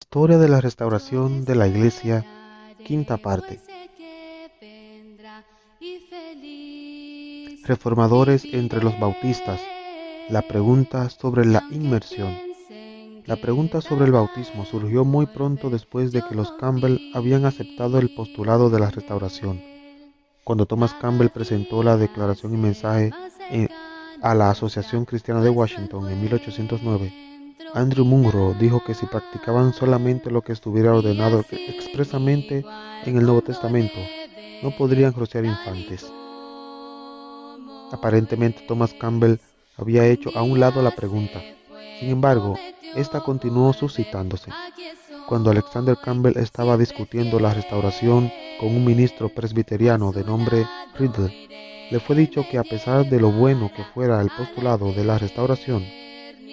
Historia de la restauración de la Iglesia, quinta parte. Reformadores entre los bautistas. La pregunta sobre la inmersión. La pregunta sobre el bautismo surgió muy pronto después de que los Campbell habían aceptado el postulado de la restauración. Cuando Thomas Campbell presentó la declaración y mensaje a la Asociación Cristiana de Washington en 1809, Andrew Munro dijo que si practicaban solamente lo que estuviera ordenado expresamente en el Nuevo Testamento, no podrían rociar infantes. Aparentemente Thomas Campbell había hecho a un lado la pregunta. Sin embargo, esta continuó suscitándose. Cuando Alexander Campbell estaba discutiendo la restauración con un ministro presbiteriano de nombre Riddle, le fue dicho que a pesar de lo bueno que fuera el postulado de la restauración,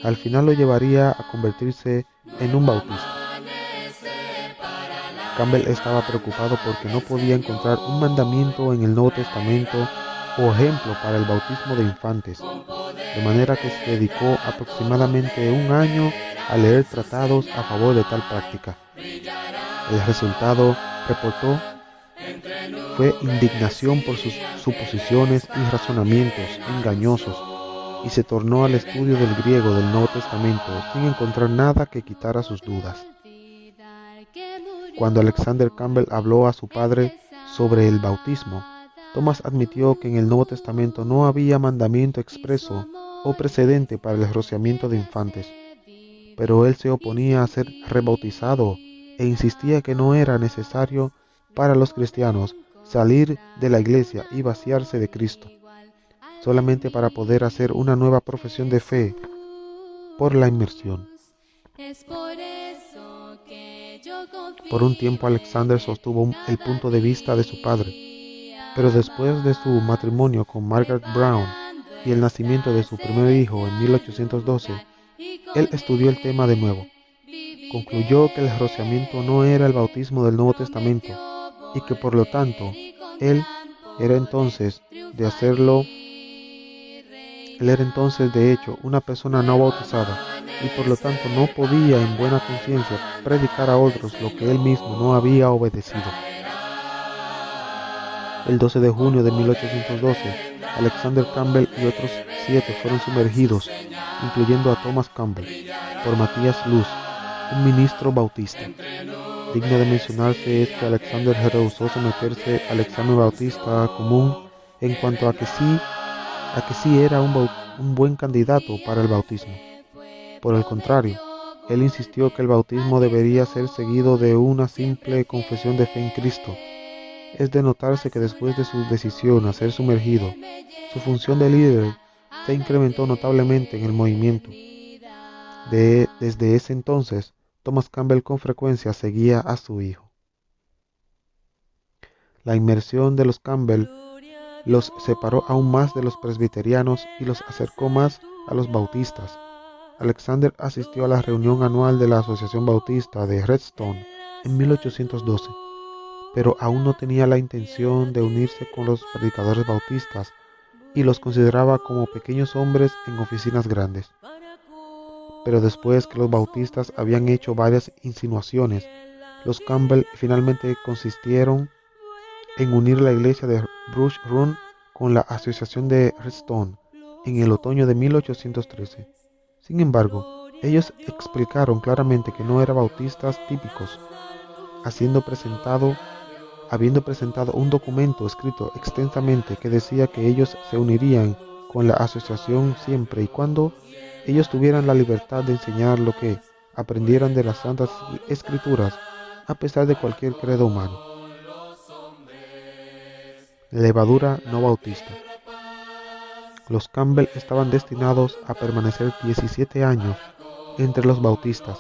al final lo llevaría a convertirse en un bautista. Campbell estaba preocupado porque no podía encontrar un mandamiento en el Nuevo Testamento o ejemplo para el bautismo de infantes, de manera que se dedicó aproximadamente un año a leer tratados a favor de tal práctica. El resultado, reportó, fue indignación por sus suposiciones y razonamientos engañosos, y se tornó al estudio del griego del Nuevo Testamento sin encontrar nada que quitara sus dudas. Cuando Alexander Campbell habló a su padre sobre el bautismo, Thomas admitió que en el Nuevo Testamento no había mandamiento expreso o precedente para el rociamiento de infantes, pero él se oponía a ser rebautizado e insistía que no era necesario para los cristianos salir de la iglesia y vaciarse de Cristo, solamente para poder hacer una nueva profesión de fe por la inmersión. Por un tiempo Alexander sostuvo el punto de vista de su padre, pero después de su matrimonio con Margaret Brown y el nacimiento de su primer hijo en 1812, él estudió el tema de nuevo. Concluyó que el rociamiento no era el bautismo del Nuevo Testamento y que por lo tanto él era entonces de hecho una persona no bautizada y por lo tanto no podía en buena conciencia predicar a otros lo que él mismo no había obedecido. El 12 de junio de 1812, Alexander Campbell y otros 7 fueron sumergidos, incluyendo a Thomas Campbell, por Matías Luz, un ministro bautista. Digno de mencionarse es que Alexander rehusó someterse al examen bautista común en cuanto a que sí era un buen candidato para el bautismo. Por el contrario, él insistió que el bautismo debería ser seguido de una simple confesión de fe en Cristo. Es de notarse que después de su decisión a ser sumergido, su función de líder se incrementó notablemente en el movimiento. Desde ese entonces, Thomas Campbell con frecuencia seguía a su hijo. La inmersión de los Campbell los separó aún más de los presbiterianos y los acercó más a los bautistas. Alexander asistió a la reunión anual de la Asociación Bautista de Redstone en 1812, pero aún no tenía la intención de unirse con los predicadores bautistas y los consideraba como pequeños hombres en oficinas grandes. Pero después que los bautistas habían hecho varias insinuaciones, los Campbell finalmente consistieron en unir la iglesia de Brush Run con la asociación de Redstone en el otoño de 1813. Sin embargo, ellos explicaron claramente que no eran bautistas típicos, habiendo presentado un documento escrito extensamente que decía que ellos se unirían con la asociación siempre y cuando ellos tuvieran la libertad de enseñar lo que aprendieran de las Santas Escrituras, a pesar de cualquier credo humano. Levadura no bautista. Los Campbell estaban destinados a permanecer 17 años entre los bautistas.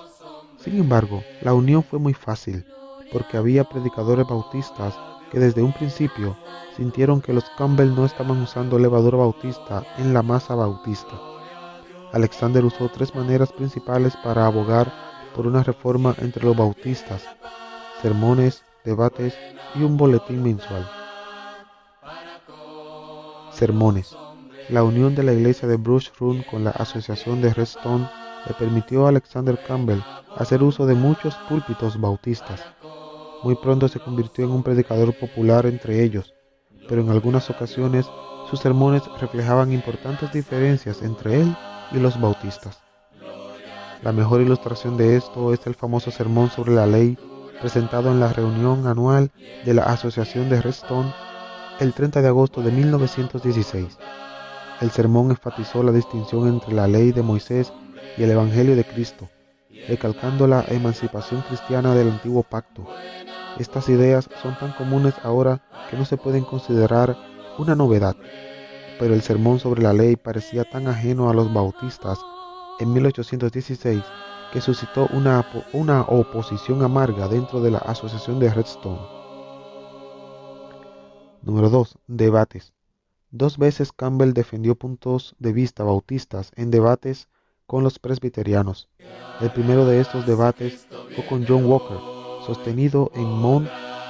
Sin embargo, la unión fue muy fácil, porque había predicadores bautistas que desde un principio sintieron que los Campbell no estaban usando levadura bautista en la masa bautista. Alexander usó 3 maneras principales para abogar por una reforma entre los bautistas: sermones, debates y un boletín mensual. Sermones. La unión de la iglesia de Brush Run con la asociación de Redstone le permitió a Alexander Campbell hacer uso de muchos púlpitos bautistas. Muy pronto se convirtió en un predicador popular entre ellos, pero en algunas ocasiones sus sermones reflejaban importantes diferencias entre él y los bautistas. La mejor ilustración de esto es el famoso sermón sobre la ley presentado en la reunión anual de la Asociación de Redstone el 30 de agosto de 1916. El sermón enfatizó la distinción entre la ley de Moisés y el Evangelio de Cristo, recalcando la emancipación cristiana del antiguo pacto. Estas ideas son tan comunes ahora que no se pueden considerar una novedad, pero el sermón sobre la ley parecía tan ajeno a los bautistas en 1816 que suscitó una oposición amarga dentro de la Asociación de Redstone. Número 2. Debates. Dos veces Campbell defendió puntos de vista bautistas en debates con los presbiterianos. El primero de estos debates fue con John Walker, sostenido en Mount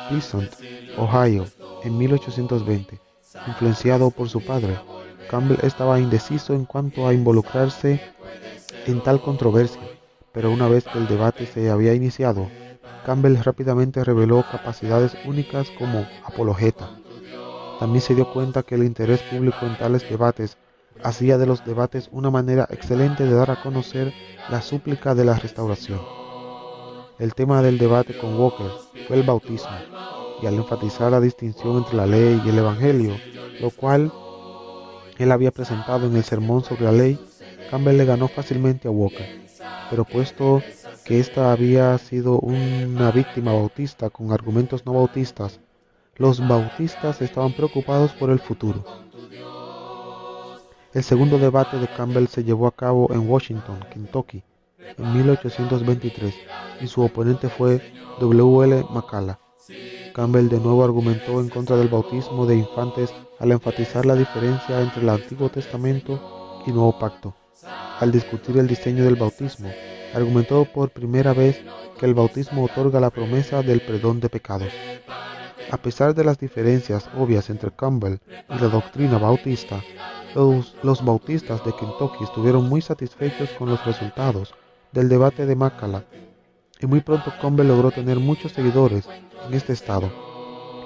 Pleasant, Ohio, en 1820. Influenciado por su padre, Campbell estaba indeciso en cuanto a involucrarse en tal controversia, pero una vez que el debate se había iniciado, Campbell rápidamente reveló capacidades únicas como apologeta. También se dio cuenta que el interés público en tales debates hacía de los debates una manera excelente de dar a conocer la súplica de la restauración. El tema del debate con Walker fue el bautismo, y al enfatizar la distinción entre la ley y el evangelio, lo cual él había presentado en el sermón sobre la ley, Campbell le ganó fácilmente a Walker. Pero puesto que ésta había sido una víctima bautista con argumentos no bautistas, los bautistas estaban preocupados por el futuro. El segundo debate de Campbell se llevó a cabo en Washington, Kentucky, en 1823, y su oponente fue W. L. Macalla. Campbell de nuevo argumentó en contra del bautismo de infantes al enfatizar la diferencia entre el Antiguo Testamento y Nuevo Pacto. Al discutir el diseño del bautismo, argumentó por primera vez que el bautismo otorga la promesa del perdón de pecados. A pesar de las diferencias obvias entre Campbell y la doctrina bautista, los bautistas de Kentucky estuvieron muy satisfechos con los resultados del debate de Macalla, y muy pronto Campbell logró tener muchos seguidores en este estado.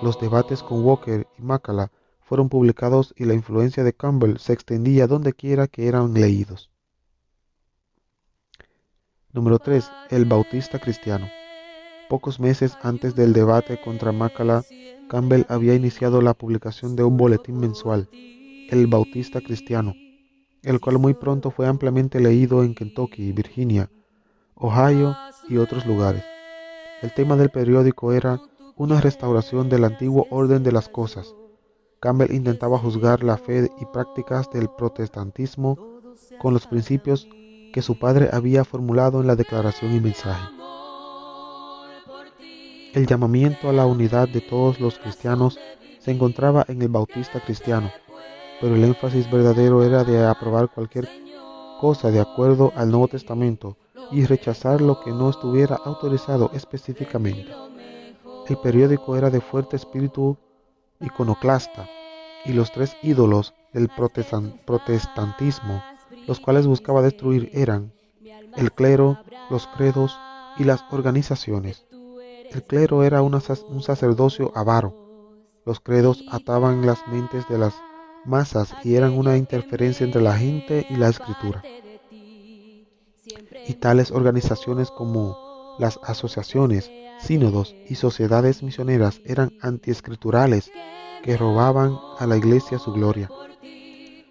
Los debates con Walker y Macalla fueron publicados y la influencia de Campbell se extendía donde quiera que eran leídos. Número 3. El Bautista Cristiano. Pocos meses antes del debate contra Macalla, Campbell había iniciado la publicación de un boletín mensual, El Bautista Cristiano, el cual muy pronto fue ampliamente leído en Kentucky, Virginia, Ohio y otros lugares. El tema del periódico era una restauración del antiguo orden de las cosas. Campbell intentaba juzgar la fe y prácticas del protestantismo con los principios que su padre había formulado en la declaración y mensaje. El llamamiento a la unidad de todos los cristianos se encontraba en el Bautista Cristiano, pero el énfasis verdadero era de aprobar cualquier cosa de acuerdo al Nuevo Testamento y rechazar lo que no estuviera autorizado específicamente. El periódico era de fuerte espíritu iconoclasta, y los tres ídolos del protestantismo, los cuales buscaba destruir, eran el clero, los credos y las organizaciones. El clero era un sacerdocio avaro. Los credos ataban las mentes de las masas y eran una interferencia entre la gente y la escritura. Y tales organizaciones como las asociaciones, sínodos y sociedades misioneras eran antiescriturales que robaban a la iglesia su gloria.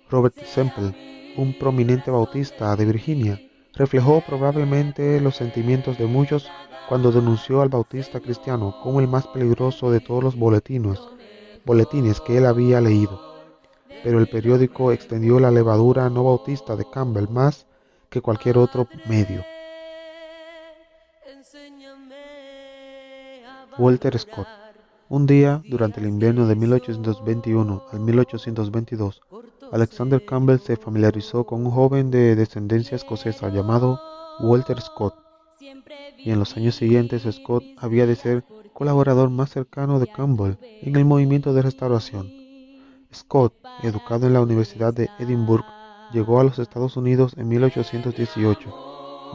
Robert Semple, un prominente bautista de Virginia, reflejó probablemente los sentimientos de muchos cuando denunció al Bautista Cristiano como el más peligroso de todos los boletines que él había leído. Pero el periódico extendió la levadura no bautista de Campbell más que cualquier otro medio. Walter Scott. Un día, durante el invierno de 1821 al 1822, Alexander Campbell se familiarizó con un joven de descendencia escocesa llamado Walter Scott, y en los años siguientes Scott había de ser colaborador más cercano de Campbell en el movimiento de restauración. Scott, educado en la Universidad de Edimburgo, llegó a los Estados Unidos en 1818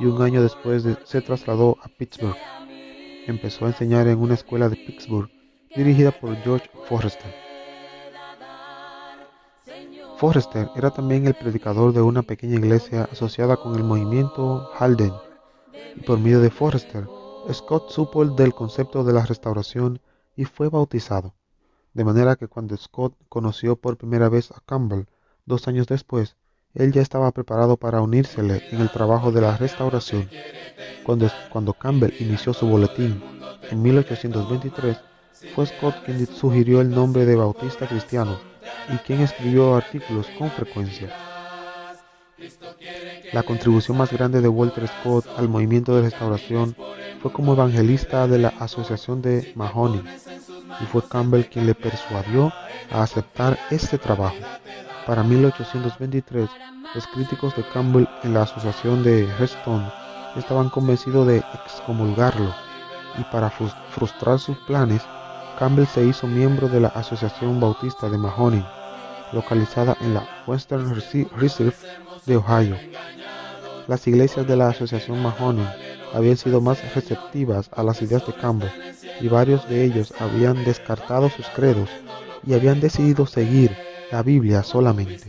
y un año después se trasladó a Pittsburgh. Empezó a enseñar en una escuela de Pittsburgh dirigida por George Forrester. Forrester era también el predicador de una pequeña iglesia asociada con el movimiento Halden, y por medio de Forrester, Scott supo del concepto de la restauración y fue bautizado, de manera que cuando Scott conoció por primera vez a Campbell 2 años después, él ya estaba preparado para unírsele en el trabajo de la restauración. Cuando Campbell inició su boletín en 1823, fue Scott quien sugirió el nombre de Bautista Cristiano y quien escribió artículos con frecuencia. La contribución más grande de Walter Scott al movimiento de restauración fue como evangelista de la Asociación de Mahoning, y fue Campbell quien le persuadió a aceptar este trabajo. Para 1823, los críticos de Campbell en la Asociación de Redstone estaban convencidos de excomulgarlo, y para frustrar sus planes, Campbell se hizo miembro de la Asociación Bautista de Mahoning, localizada en la Western Reserve de Ohio. Las iglesias de la Asociación Mahoning habían sido más receptivas a las ideas de Campbell, y varios de ellos habían descartado sus credos y habían decidido seguir la Biblia solamente.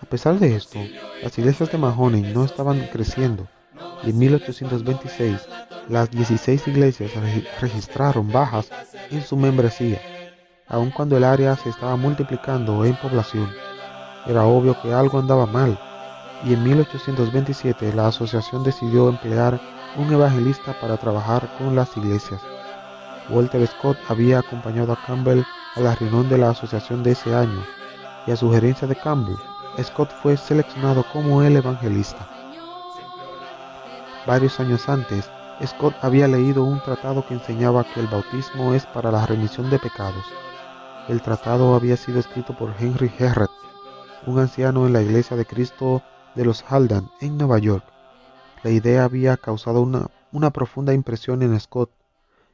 A pesar de esto, las iglesias de Mahoning no estaban creciendo, y en 1826 las 16 iglesias registraron bajas en su membresía, aun cuando el área se estaba multiplicando en población. Era obvio que algo andaba mal, y en 1827 la asociación decidió emplear un evangelista para trabajar con las iglesias. Walter Scott había acompañado a Campbell a la reunión de la asociación de ese año, y a sugerencia de Campbell, Scott fue seleccionado como el evangelista. Varios años antes, Scott había leído un tratado que enseñaba que el bautismo es para la remisión de pecados. El tratado había sido escrito por Henry Herrett, un anciano en la Iglesia de Cristo de los Haldan en Nueva York. La idea había causado una profunda impresión en Scott,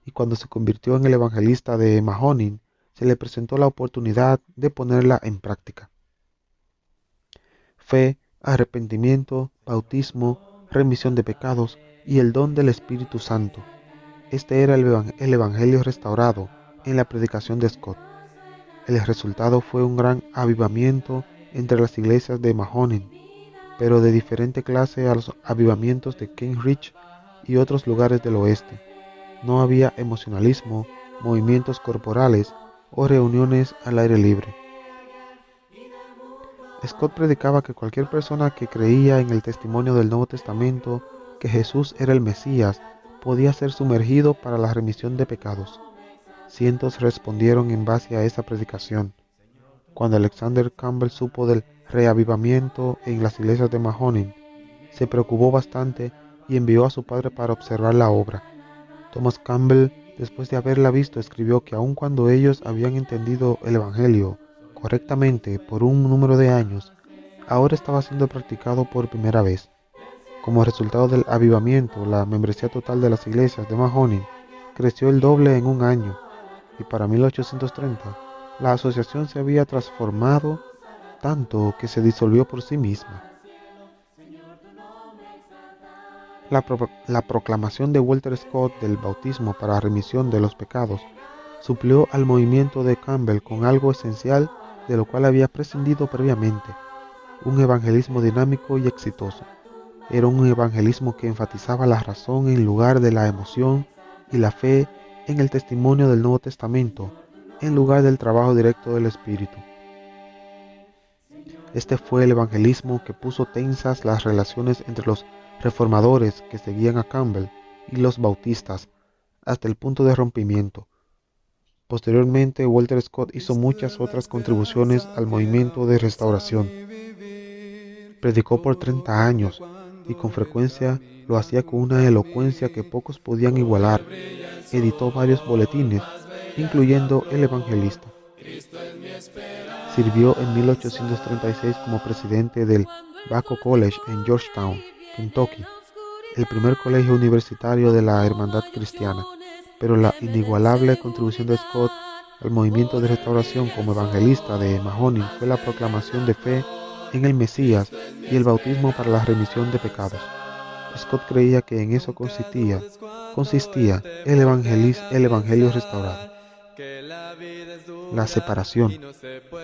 y cuando se convirtió en el evangelista de Mahoning, se le presentó la oportunidad de ponerla en práctica. Fe, arrepentimiento, bautismo, remisión de pecados y el don del Espíritu Santo. Este era el evangelio restaurado en la predicación de Scott. El resultado fue un gran avivamiento entre las iglesias de Mahoning, pero de diferente clase a los avivamientos de Kentridge y otros lugares del oeste. No había emocionalismo, movimientos corporales o reuniones al aire libre. Scott predicaba que cualquier persona que creía en el testimonio del Nuevo Testamento que Jesús era el Mesías podía ser sumergido para la remisión de pecados. Cientos respondieron en base a esa predicación. Cuando Alexander Campbell supo del reavivamiento en las iglesias de Mahoning, se preocupó bastante y envió a su padre para observar la obra. Thomas Campbell, después de haberla visto, escribió que aun cuando ellos habían entendido el Evangelio correctamente por un número de años, ahora estaba siendo practicado por primera vez. Como resultado del avivamiento, la membresía total de las iglesias de Mahoning creció el doble en un año, y para 1830 la asociación se había transformado tanto que se disolvió por sí misma. La proclamación de Walter Scott del bautismo para remisión de los pecados suplió al movimiento de Campbell con algo esencial de lo cual había prescindido previamente: un evangelismo dinámico y exitoso. Era un evangelismo que enfatizaba la razón en lugar de la emoción y la fe en el testimonio del Nuevo Testamento en lugar del trabajo directo del Espíritu. Este fue el evangelismo que puso tensas las relaciones entre los reformadores que seguían a Campbell y los bautistas hasta el punto de rompimiento. Posteriormente, Walter Scott hizo muchas otras contribuciones al movimiento de restauración. Predicó por 30 años y con frecuencia lo hacía con una elocuencia que pocos podían igualar. Editó varios boletines, incluyendo El Evangelista. Sirvió en 1836 como presidente del Bacone College en Georgetown, Kentucky, el primer colegio universitario de la Hermandad Cristiana, pero la inigualable contribución de Scott al movimiento de restauración como evangelista de Mahoning fue la proclamación de fe en el Mesías y el bautismo para la remisión de pecados. Scott creía que en eso consistía el evangelio restaurado. La separación.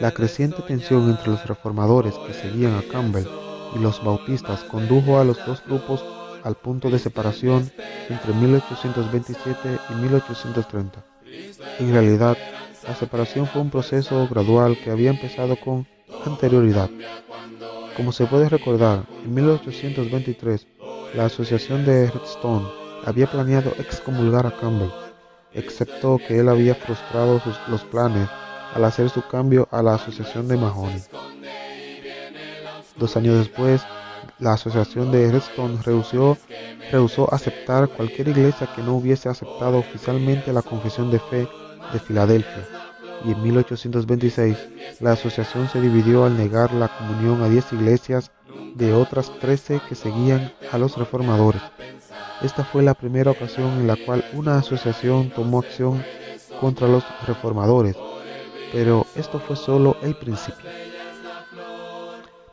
La creciente tensión entre los reformadores que seguían a Campbell y los bautistas condujo a los dos grupos al punto de separación entre 1827 y 1830. En realidad, la separación fue un proceso gradual que había empezado con anterioridad. Como se puede recordar, en 1823, la Asociación de Redstone había planeado excomulgar a Campbell, excepto que él había frustrado los planes al hacer su cambio a la Asociación de Mahoney. 2 años después, la Asociación de Redstone rehusó aceptar cualquier iglesia que no hubiese aceptado oficialmente la Confesión de Fe de Filadelfia, y en 1826 la asociación se dividió al negar la comunión a 10 iglesias de otras 13 que seguían a los reformadores. Esta fue la primera ocasión en la cual una asociación tomó acción contra los reformadores, pero esto fue solo el principio.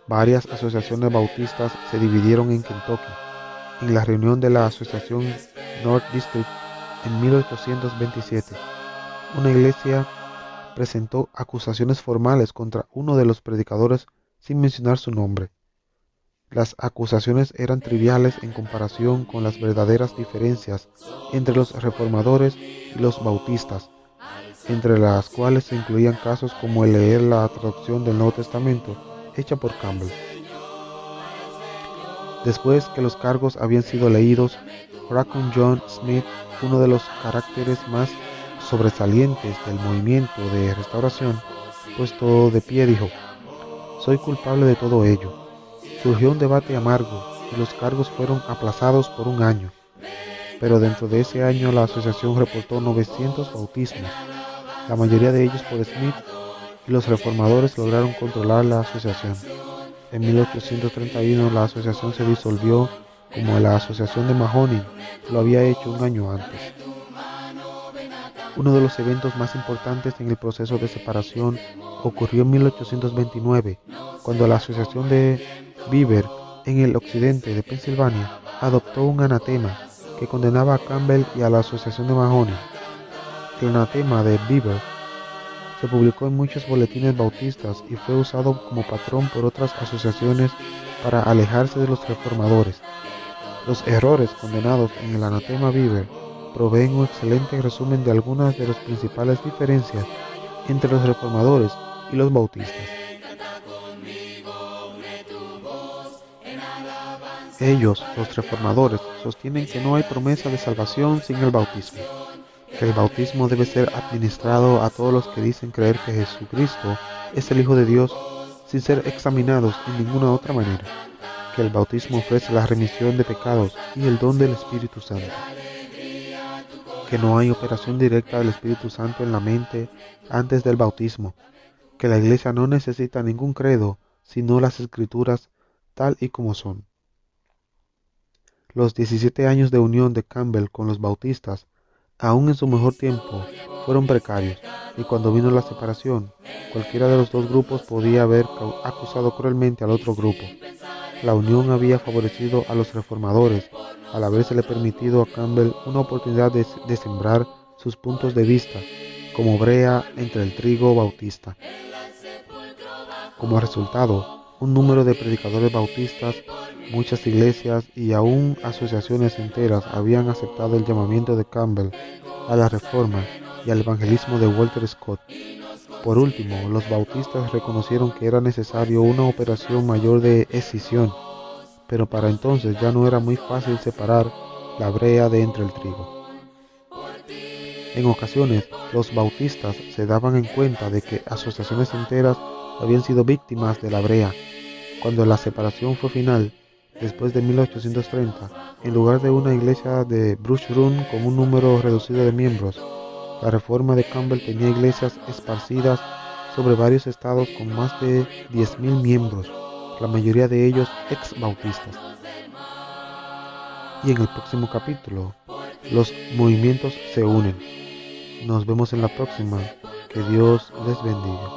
Varias asociaciones bautistas se dividieron en Kentucky. En la reunión de la asociación North District en 1827, una iglesia presentó acusaciones formales contra uno de los predicadores sin mencionar su nombre. Las acusaciones eran triviales en comparación con las verdaderas diferencias entre los reformadores y los bautistas, entre las cuales se incluían casos como el leer la traducción del Nuevo Testamento hecha por Campbell. Después que los cargos habían sido leídos, Raccoon John Smith, uno de los caracteres más sobresalientes del movimiento de restauración, puesto de pie, dijo: «Soy culpable de todo ello». Surgió un debate amargo y los cargos fueron aplazados por 1 año, pero dentro de ese año la asociación reportó 900 bautismos, la mayoría de ellos por Smith, y los reformadores lograron controlar la asociación. En 1831 la asociación se disolvió como la Asociación de Mahoney lo había hecho 1 año antes. Uno de los eventos más importantes en el proceso de separación ocurrió en 1829, cuando la Asociación de Beaver en el occidente de Pensilvania adoptó un anatema que condenaba a Campbell y a la Asociación de Mahoney. El anatema de Beaver se publicó en muchos boletines bautistas y fue usado como patrón por otras asociaciones para alejarse de los reformadores. Los errores condenados en el anatema Beaver proveen un excelente resumen de algunas de las principales diferencias entre los reformadores y los bautistas. Ellos, los reformadores, sostienen que no hay promesa de salvación sin el bautismo, que el bautismo debe ser administrado a todos los que dicen creer que Jesucristo es el Hijo de Dios sin ser examinados en ninguna otra manera, que el bautismo ofrece la remisión de pecados y el don del Espíritu Santo, que no hay operación directa del Espíritu Santo en la mente antes del bautismo, que la Iglesia no necesita ningún credo sino las Escrituras tal y como son. Los 17 años de unión de Campbell con los bautistas, aún en su mejor tiempo, fueron precarios, y cuando vino la separación, cualquiera de los dos grupos podía haber acusado cruelmente al otro grupo. La unión había favorecido a los reformadores, al habérsele permitido a Campbell una oportunidad de sembrar sus puntos de vista, como brea entre el trigo bautista. Como resultado, un número de predicadores bautistas, muchas iglesias y aún asociaciones enteras habían aceptado el llamamiento de Campbell a la reforma y al evangelismo de Walter Scott. Por último, los bautistas reconocieron que era necesario una operación mayor de escisión, pero para entonces ya no era muy fácil separar la brea de entre el trigo. En ocasiones, los bautistas se daban en cuenta de que asociaciones enteras habían sido víctimas de la brea. Cuando la separación fue final, después de 1830, en lugar de una iglesia de Brush Run con un número reducido de miembros, la reforma de Campbell tenía iglesias esparcidas sobre varios estados con más de 10.000 miembros, la mayoría de ellos ex-bautistas. Y en el próximo capítulo, los movimientos se unen. Nos vemos en la próxima. Que Dios les bendiga.